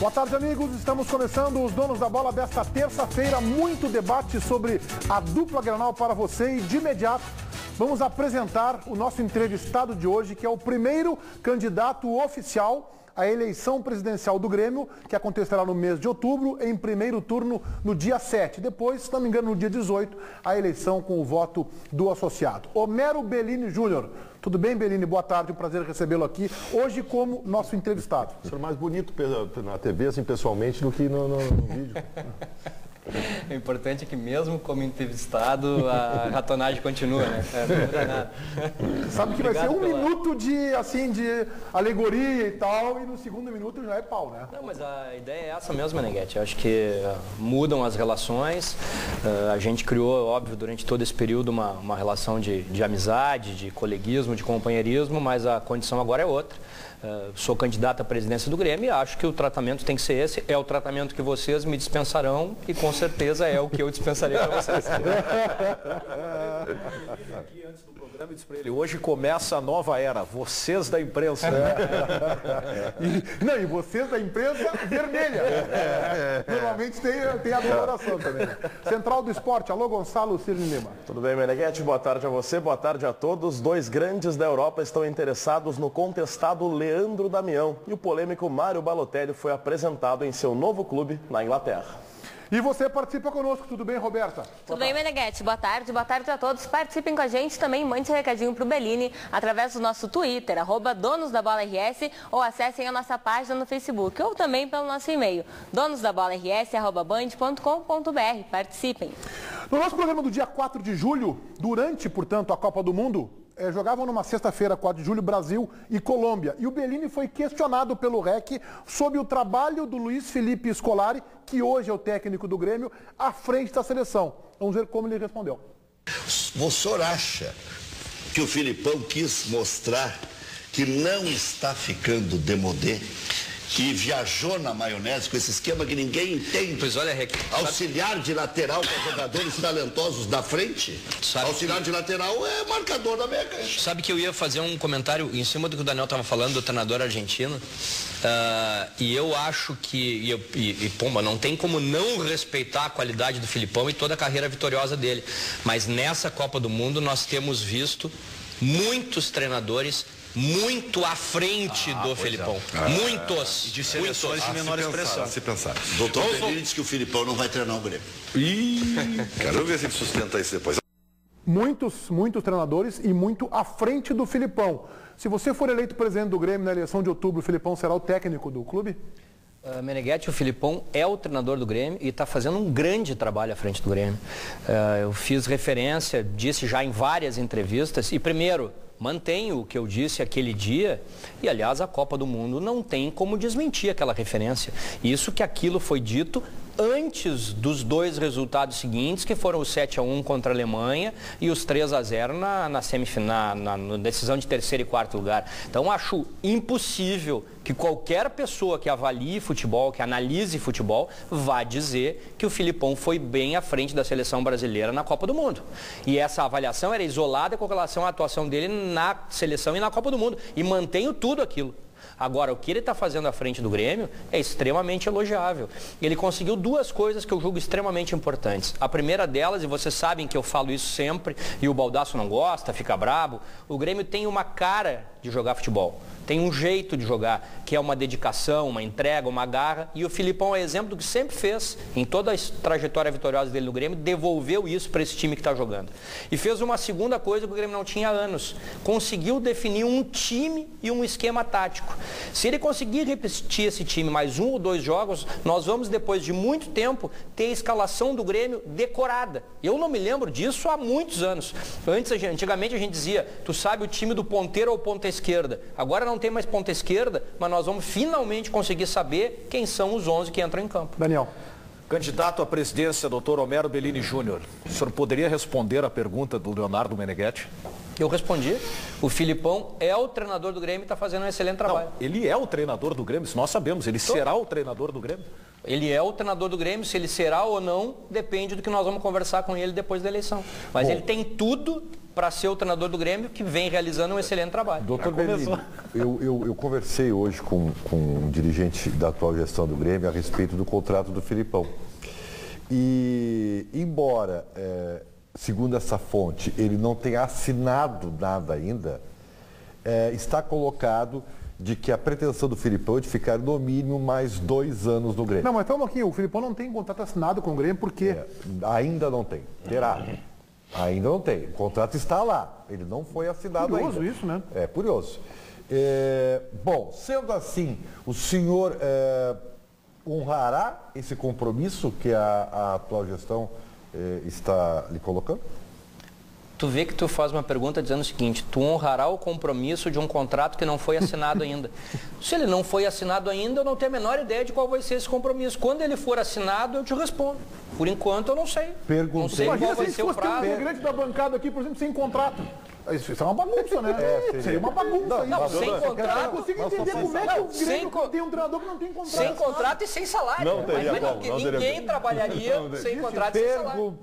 Boa tarde, amigos. Estamos começando os Donos da Bola desta terça-feira. Muito debate sobre a dupla Grenal para você e, de imediato, vamos apresentar o nosso entrevistado de hoje, que é o primeiro candidato oficial à eleição presidencial do Grêmio, que acontecerá no mês de outubro, em primeiro turno no dia 7. Depois, se não me engano, no dia 18, a eleição com o voto do associado. Homero Bellini Júnior. Tudo bem, Bellini? Boa tarde, um prazer recebê-lo aqui, hoje como nosso entrevistado. O senhor é mais bonito na TV, assim, pessoalmente, do que no vídeo. O importante é que mesmo como entrevistado, a ratonagem continua, né? Não muda nada. Sabe que vai ser minuto de alegoria e tal, e no segundo minuto já é pau, né? Não, mas a ideia é essa mesmo, Meneghetti. Eu acho que mudam as relações. A gente criou, óbvio, durante todo esse período uma relação de amizade, de coleguismo, de companheirismo, mas a condição agora é outra. Sou candidato à presidência do Grêmio e acho que o tratamento tem que ser esse. É o tratamento que vocês me dispensarão e com certeza é o que eu dispensarei para vocês. Aqui antes do programa eu disse para ele, hoje começa a nova era, vocês da imprensa. E vocês da imprensa vermelha. Normalmente tem a coloração também. Central do Esporte, alô Gonçalo Cirne Lima. Tudo bem, Meneghetti? Boa tarde a você, boa tarde a todos. Dois grandes da Europa estão interessados no contestado Leandro Damião e o polêmico Mário Balotelli foi apresentado em seu novo clube na Inglaterra. E você participa conosco, tudo bem, Roberta? Tudo bem, Meneghetti? Boa tarde a todos. Participem com a gente também, mande seu recadinho pro Bellini através do nosso Twitter, @donosdabola_rs, ou acessem a nossa página no Facebook, ou também pelo nosso e-mail, donosdabola@band.com.br. Participem. No nosso programa do dia 4 de julho, durante, portanto, a Copa do Mundo, jogavam numa sexta-feira, 4 de julho, Brasil e Colômbia. E o Bellini foi questionado pelo REC sobre o trabalho do Luiz Felipe Scolari, que hoje é o técnico do Grêmio, à frente da seleção. Vamos ver como ele respondeu. O senhor acha que o Filipão quis mostrar que não está ficando demodé? Que viajou na maionese com esse esquema que ninguém entende. Pois olha, Rec, auxiliar de lateral para jogadores talentosos da frente. Auxiliar de lateral é marcador da meia cancha. Sabe que eu ia fazer um comentário em cima do que o Daniel estava falando do treinador argentino. E eu acho que, Pomba, não tem como não respeitar a qualidade do Filipão e toda a carreira vitoriosa dele. Mas nessa Copa do Mundo nós temos visto muitos treinadores muito à frente do Filipão. Muitos. E de seleções de menor expressão. Se pensar. Doutor Bellini disse que o Filipão não vai treinar o Grêmio. Quero ver se ele sustenta isso depois. Muitos treinadores e muito à frente do Filipão. Se você for eleito presidente do Grêmio na eleição de outubro, o Filipão será o técnico do clube? Meneghetti, o Filipão é o treinador do Grêmio e está fazendo um grande trabalho à frente do Grêmio. Eu fiz referência, disse já em várias entrevistas, e primeiro, mantenho o que eu disse aquele dia, e aliás a Copa do Mundo não tem como desmentir aquela referência. Isso que aquilo foi dito antes dos dois resultados seguintes, que foram o 7-1 contra a Alemanha e os 3-0 na semifinal, na decisão de terceiro e quarto lugar. Então acho impossível que qualquer pessoa que avalie futebol, que analise futebol, vá dizer que o Filipão foi bem à frente da seleção brasileira na Copa do Mundo. E essa avaliação era isolada com relação à atuação dele na seleção e na Copa do Mundo. E mantenho tudo aquilo. Agora, o que ele está fazendo à frente do Grêmio é extremamente elogiável. Ele conseguiu duas coisas que eu julgo extremamente importantes. A primeira delas, e vocês sabem que eu falo isso sempre, e o Baldasso não gosta, fica brabo, o Grêmio tem uma cara de jogar futebol. Tem um jeito de jogar, que é uma dedicação, uma entrega, uma garra, e o Filipão é exemplo do que sempre fez, em toda a trajetória vitoriosa dele no Grêmio, devolveu isso para esse time que está jogando. E fez uma segunda coisa que o Grêmio não tinha há anos, conseguiu definir um time e um esquema tático. Se ele conseguir repetir esse time mais um ou dois jogos, nós vamos, depois de muito tempo, ter a escalação do Grêmio decorada. Eu não me lembro disso há muitos anos. Antigamente a gente dizia, tu sabe o time do ponteiro ou ponta esquerda. Agora não tem mais ponta esquerda, mas nós vamos finalmente conseguir saber quem são os 11 que entram em campo. Daniel. Candidato à presidência, doutor Homero Bellini Júnior. O senhor poderia responder a pergunta do Leonardo Meneghetti? Eu respondi. O Filipão é o treinador do Grêmio e está fazendo um excelente trabalho. Não, ele é o treinador do Grêmio, isso nós sabemos. Ele será o treinador do Grêmio? Ele é o treinador do Grêmio, se ele será ou não, depende do que nós vamos conversar com ele depois da eleição. Mas ele tem tudo para ser o treinador do Grêmio, que vem realizando um excelente trabalho. Doutor Bellini, eu conversei hoje com um dirigente da atual gestão do Grêmio a respeito do contrato do Filipão. E, embora, segundo essa fonte, ele não tenha assinado nada ainda, está colocado de que a pretensão do Filipão é de ficar no mínimo mais 2 anos no Grêmio. Não, mas calma aqui, o Filipão não tem contrato assinado com o Grêmio, por quê? Ainda não tem. Terá. Ainda não tem. O contrato está lá. Ele não foi assinado ainda. Curioso isso, né? É curioso. Bom, sendo assim, o senhor honrará esse compromisso que a atual gestão está lhe colocando? Tu vê que tu faz uma pergunta dizendo o seguinte: tu honrará o compromisso de um contrato que não foi assinado ainda. Se ele não foi assinado ainda, eu não tenho a menor ideia de qual vai ser esse compromisso. Quando ele for assinado, eu te respondo. Por enquanto, eu não sei. Não sei qual vai ser o prazo. Imagina se integrante da bancada aqui, por exemplo, sem contrato. Isso é uma bagunça, né? Seria uma bagunça. Não, sem contrato. Eu consigo entender como é que o Grêmio tem um treinador que não tem contrato. Sem contrato e sem salário. Não teria como. Ninguém trabalharia sem contrato e sem salário.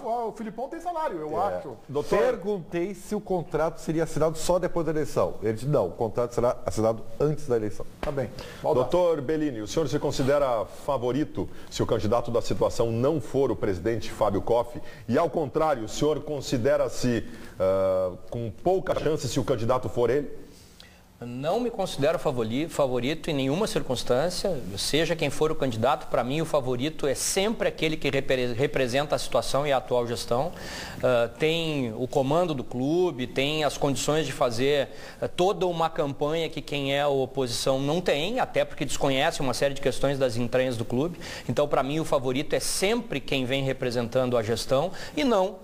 Não, o Filipão tem salário, eu acho. Doutor, perguntei se o contrato seria assinado só depois da eleição. Ele disse, não, o contrato será assinado antes da eleição. Tá bem. Doutor Bellini, o senhor se considera favorito se o candidato da situação não for o presidente Fábio Koff? E, ao contrário, o senhor considera-se com pouca chance se o candidato for ele? Não me considero favorito em nenhuma circunstância, seja quem for o candidato. Para mim, o favorito é sempre aquele que representa a situação e a atual gestão. Tem o comando do clube, tem as condições de fazer toda uma campanha que quem é a oposição não tem, até porque desconhece uma série de questões das entranhas do clube. Então, para mim, o favorito é sempre quem vem representando a gestão e não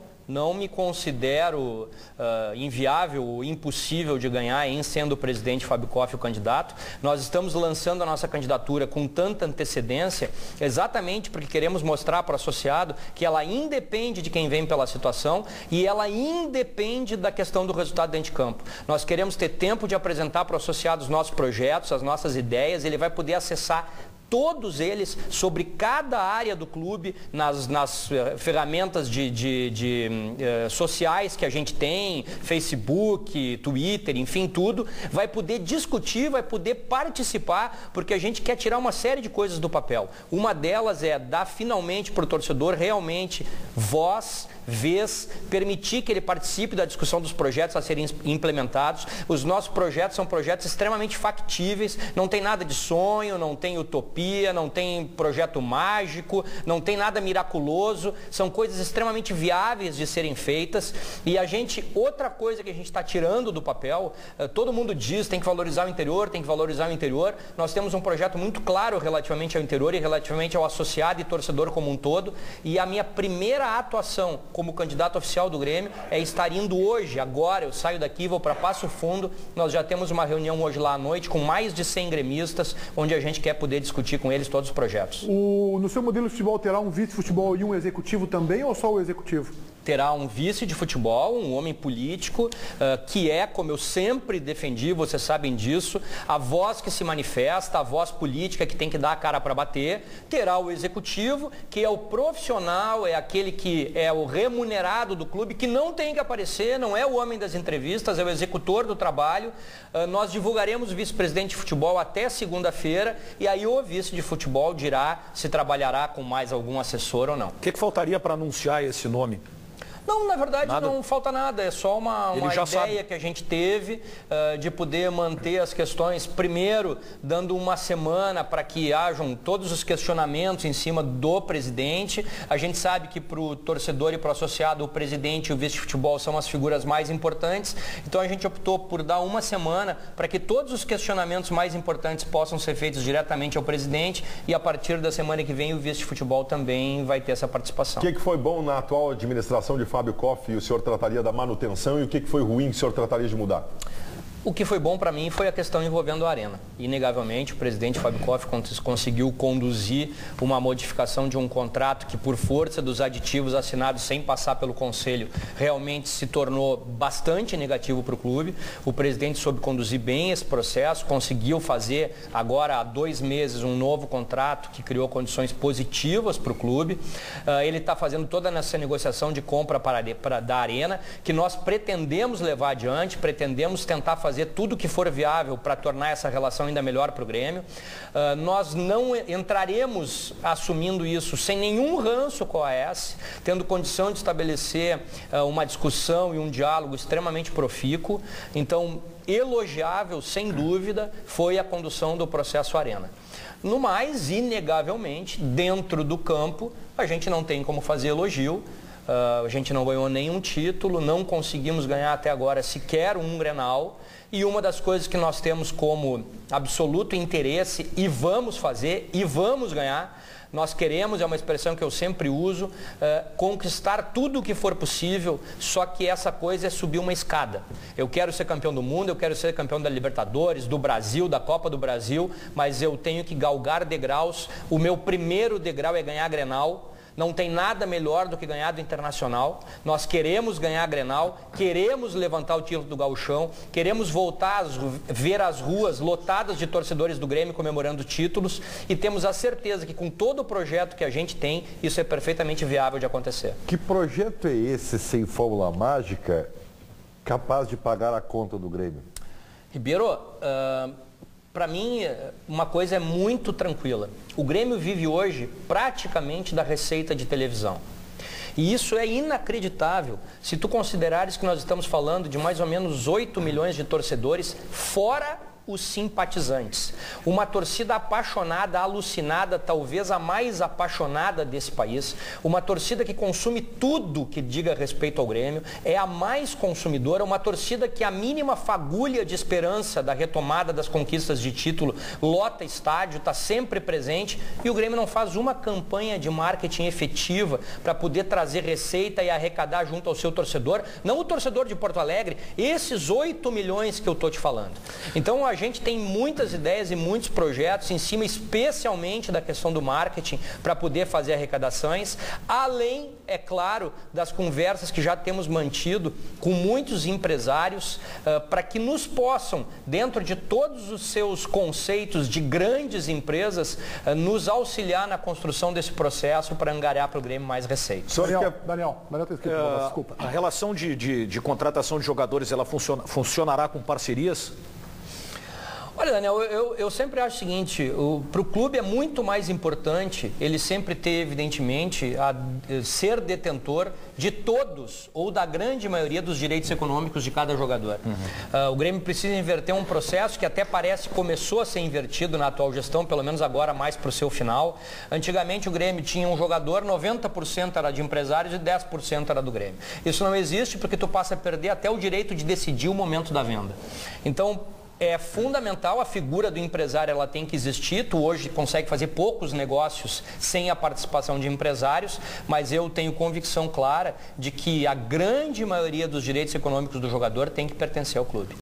me considero inviável ou impossível de ganhar em sendo o presidente Fábio Koff o candidato. Nós estamos lançando a nossa candidatura com tanta antecedência, exatamente porque queremos mostrar para o associado que ela independe de quem vem pela situação e ela independe da questão do resultado dentro de campo. Nós queremos ter tempo de apresentar para o associado os nossos projetos, as nossas ideias, ele vai poder acessar todos eles sobre cada área do clube, nas ferramentas sociais que a gente tem, Facebook, Twitter, enfim, tudo, vai poder discutir, vai poder participar, porque a gente quer tirar uma série de coisas do papel. Uma delas é dar finalmente para o torcedor realmente voz, vez, permitir que ele participe da discussão dos projetos a serem implementados. Os nossos projetos são projetos extremamente factíveis, não tem nada de sonho, não tem utopia, não tem projeto mágico, não tem nada miraculoso, são coisas extremamente viáveis de serem feitas. E outra coisa que a gente está tirando do papel, todo mundo diz, tem que valorizar o interior, tem que valorizar o interior. Nós temos um projeto muito claro relativamente ao interior e relativamente ao associado e torcedor como um todo. E a minha primeira atuação como candidato oficial do Grêmio é estar indo hoje, agora, eu saio daqui, vou para Passo Fundo, nós já temos uma reunião hoje lá à noite com mais de 100 gremistas, onde a gente quer poder discutir com eles todos os projetos. No seu modelo de futebol terá um vice-futebol e um executivo também, ou só o executivo? Terá um vice de futebol, um homem político, que é, como eu sempre defendi, vocês sabem disso, a voz que se manifesta, a voz política que tem que dar a cara para bater. Terá o executivo, que é o profissional, é aquele que é o remunerado do clube, que não tem que aparecer, não é o homem das entrevistas, é o executor do trabalho. Nós divulgaremos o vice-presidente de futebol até segunda-feira, e aí o vice de futebol dirá se trabalhará com mais algum assessor ou não. O que faltaria para anunciar esse nome? Não, na verdade não falta nada, é só uma ideia sabe. Que a gente teve de poder manter as questões, primeiro dando uma semana para que hajam todos os questionamentos em cima do presidente. A gente sabe que para o torcedor e para o associado, o presidente e o vice de futebol são as figuras mais importantes, então a gente optou por dar uma semana para que todos os questionamentos mais importantes possam ser feitos diretamente ao presidente, e a partir da semana que vem o vice de futebol também vai ter essa participação. O que foi bom na atual administração de Fábio Koff e o senhor trataria da manutenção, e o que foi ruim que o senhor trataria de mudar? O que foi bom para mim foi a questão envolvendo a Arena. Inegavelmente, o presidente Fábio Koff conseguiu conduzir uma modificação de um contrato que, por força dos aditivos assinados sem passar pelo Conselho, realmente se tornou bastante negativo para o clube. O presidente soube conduzir bem esse processo, conseguiu fazer agora há 2 meses um novo contrato que criou condições positivas para o clube. Ele está fazendo toda essa negociação de compra da Arena, que nós pretendemos levar adiante, pretendemos tentar fazer tudo que for viável para tornar essa relação ainda melhor para o Grêmio. Nós não entraremos assumindo isso sem nenhum ranço com a AS, tendo condição de estabelecer uma discussão e um diálogo extremamente profícuo. Então, elogiável, sem dúvida, foi a condução do processo Arena. No mais, inegavelmente, dentro do campo, a gente não tem como fazer elogio. A gente não ganhou nenhum título, não conseguimos ganhar até agora sequer um Grenal. E uma das coisas que nós temos como absoluto interesse e vamos fazer e vamos ganhar, nós queremos, é uma expressão que eu sempre uso, conquistar tudo o que for possível, só que essa coisa é subir uma escada. Eu quero ser campeão do mundo, eu quero ser campeão da Libertadores, do Brasil, da Copa do Brasil, mas eu tenho que galgar degraus. O meu primeiro degrau é ganhar Grenal. Não tem nada melhor do que ganhar do Internacional. Nós queremos ganhar a Grenal, queremos levantar o título do Gauchão, queremos voltar a ver as ruas lotadas de torcedores do Grêmio comemorando títulos e temos a certeza que com todo o projeto que a gente tem, isso é perfeitamente viável de acontecer. Que projeto é esse sem fórmula mágica capaz de pagar a conta do Grêmio? Ribeiro, para mim, uma coisa é muito tranquila. O Grêmio vive hoje praticamente da receita de televisão. E isso é inacreditável se tu considerares que nós estamos falando de mais ou menos 8 milhões de torcedores, fora os simpatizantes. Uma torcida apaixonada, alucinada, talvez a mais apaixonada desse país. Uma torcida que consome tudo que diga respeito ao Grêmio. É a mais consumidora, uma torcida que a mínima fagulha de esperança da retomada das conquistas de título lota estádio, está sempre presente. E o Grêmio não faz uma campanha de marketing efetiva para poder trazer receita e arrecadar junto ao seu torcedor. Não o torcedor de Porto Alegre, esses 8 milhões que eu estou te falando. Então, a gente tem muitas ideias e muitos projetos em cima, especialmente da questão do marketing, para poder fazer arrecadações, além, é claro, das conversas que já temos mantido com muitos empresários, para que nos possam, dentro de todos os seus conceitos de grandes empresas, nos auxiliar na construção desse processo para angariar para o Grêmio mais receita. Daniel está escrito, desculpa. A relação de contratação de jogadores, ela funcionará com parcerias? Olha, Daniel, eu sempre acho o seguinte, para o clube é muito mais importante ele sempre ter, evidentemente, ser detentor de todos, ou da grande maioria dos direitos econômicos de cada jogador. O Grêmio precisa inverter um processo que até parece que começou a ser invertido na atual gestão, pelo menos agora mais para o seu final. Antigamente o Grêmio tinha um jogador, 90% era de empresários e 10% era do Grêmio. Isso não existe porque tu passa a perder até o direito de decidir o momento da venda. Então, é fundamental, a figura do empresário ela tem que existir. Tu hoje consegue fazer poucos negócios sem a participação de empresários, mas eu tenho convicção clara de que a grande maioria dos direitos econômicos do jogador tem que pertencer ao clube.